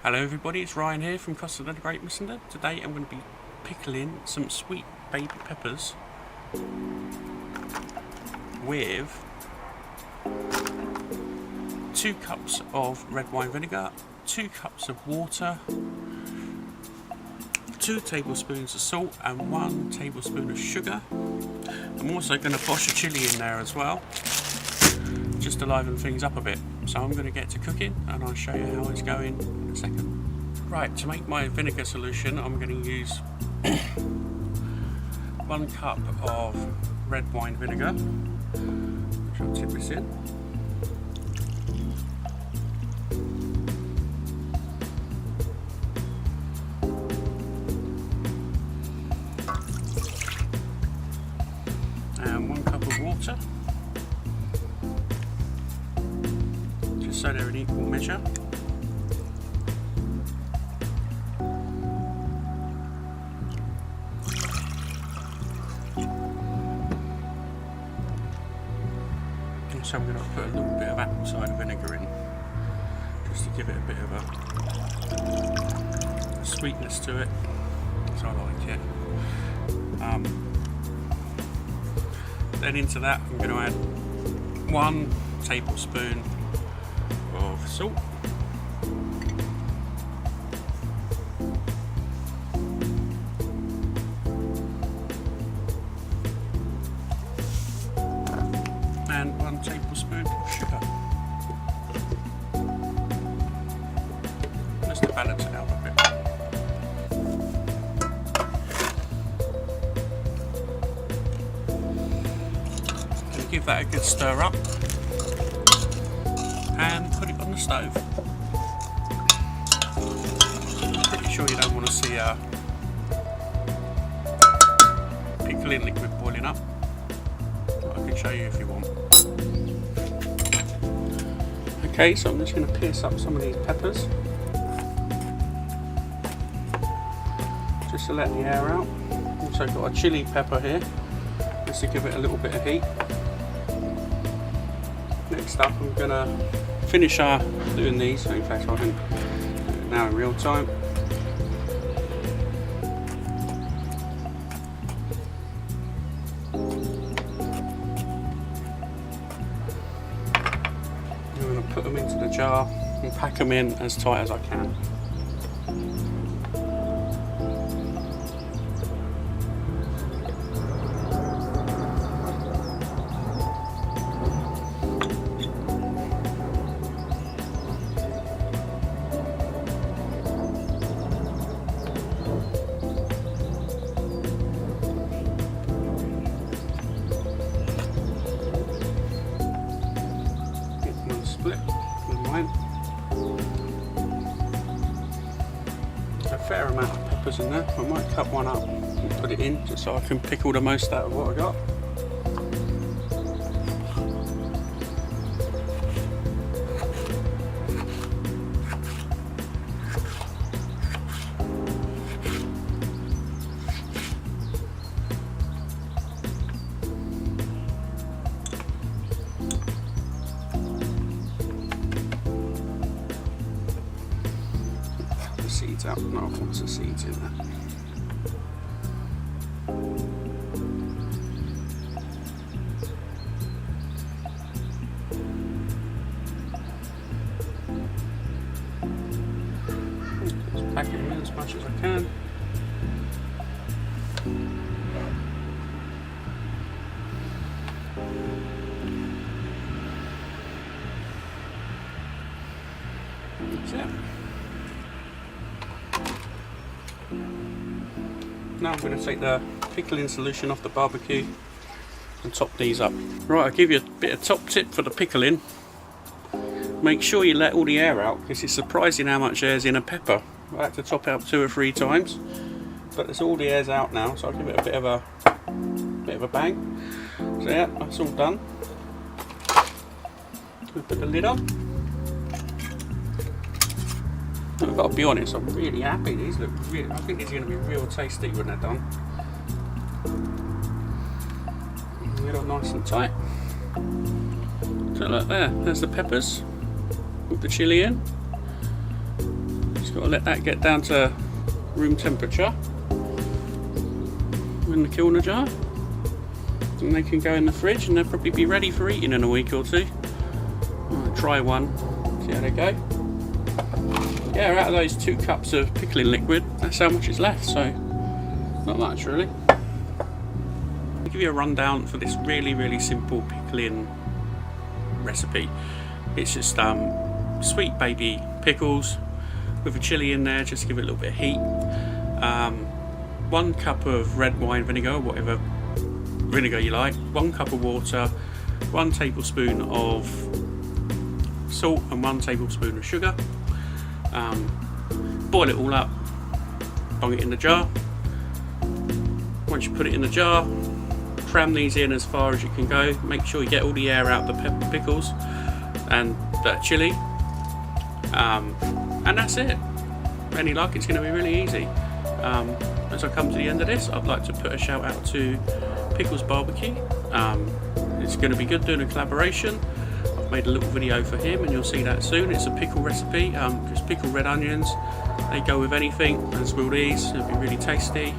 Hello everybody, it's Ryan here from Costa the Great Messenger. Today I'm going to be pickling some sweet baby peppers with 2 cups of red wine vinegar, 2 cups of water, 2 tablespoons of salt and 1 tablespoon of sugar. I'm also going to posh a chilli in there as well, just to liven things up a bit. So I'm going to get to cooking and I'll show you how it's going in a second. Right, to make my vinegar solution I'm going to use 1 cup of red wine vinegar, which I'll tip this in. And 1 cup of water, just so they're in equal measure. So I'm going to put a little bit of apple cider vinegar in, just to give it a bit of a sweetness to it, so I like it. Then into that I'm going to add 1 tablespoon of salt, and 1 tablespoon of sugar, just to balance it out a bit. And give that a good stir up and put it on the stove. I'm pretty sure you don't want to see a pickling liquid boiling up. I can show you if you want. Okay, so I'm just going to pierce up some of these peppers, just to let the air out. Also got a chili pepper here, just to give it a little bit of heat. Next up I'm going to finish doing these, in fact I can do it now in real time. Put them into the jar and pack them in as tight as I can. Split with mine. A fair amount of peppers in there. I might cut one up and put it in just so I can pickle the most out of what I got. Seeds out, no, lots of seeds in there. Just pack it in as much as I can. That's it. Now I'm going to take the pickling solution off the barbecue and top these up. Right, I'll give you a bit of top tip for the pickling. Make sure you let all the air out, because it's surprising how much air's in a pepper. I had to top it up 2 or 3 times, but there's all the air's out now, so I'll give it a bit of a bang. So yeah, that's all done. We'll put the lid on. I've got to be honest, I'm really happy. These look really, I think these are going to be real tasty when they're done. Get all nice and tight. So look there, there's the peppers with the chilli in. Just got to let that get down to room temperature in the Kilner jar, and they can go in the fridge and they'll probably be ready for eating in a week or two. I'll try one, see how they go. Yeah, out of those 2 cups of pickling liquid, that's how much is left, so not much really. I'll give you a rundown for this really simple pickling recipe. It's just sweet baby pickles with a chilli in there, just to give it a little bit of heat. 1 cup of red wine vinegar, whatever vinegar you like, 1 cup of water, 1 tablespoon of salt and 1 tablespoon of sugar. Boil it all up, bung it in the jar. Once you put it in the jar, cram these in as far as you can go. Make sure you get all the air out the pickles and the chili, and that's it. Any luck, it's going to be really easy. As I come to the end of this, I'd like to put a shout out to Pickles Barbecue. It's going to be good doing a collaboration. I've made a little video for him and you'll see that soon. It's a pickle recipe, just pickled red onions. They go with anything, as will these. It'll be really tasty.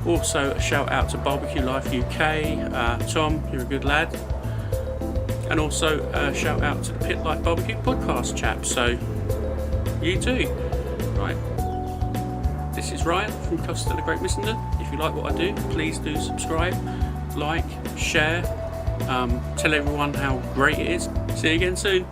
Also a shout out to Barbecue Life UK. Tom, you're a good lad. And also a shout out to the Pit Life Barbecue podcast chap. So you too. Right. This is Ryan from Costa the Great Missenden. If you like what I do, please do subscribe, like, share, tell everyone how great it is. See you again soon.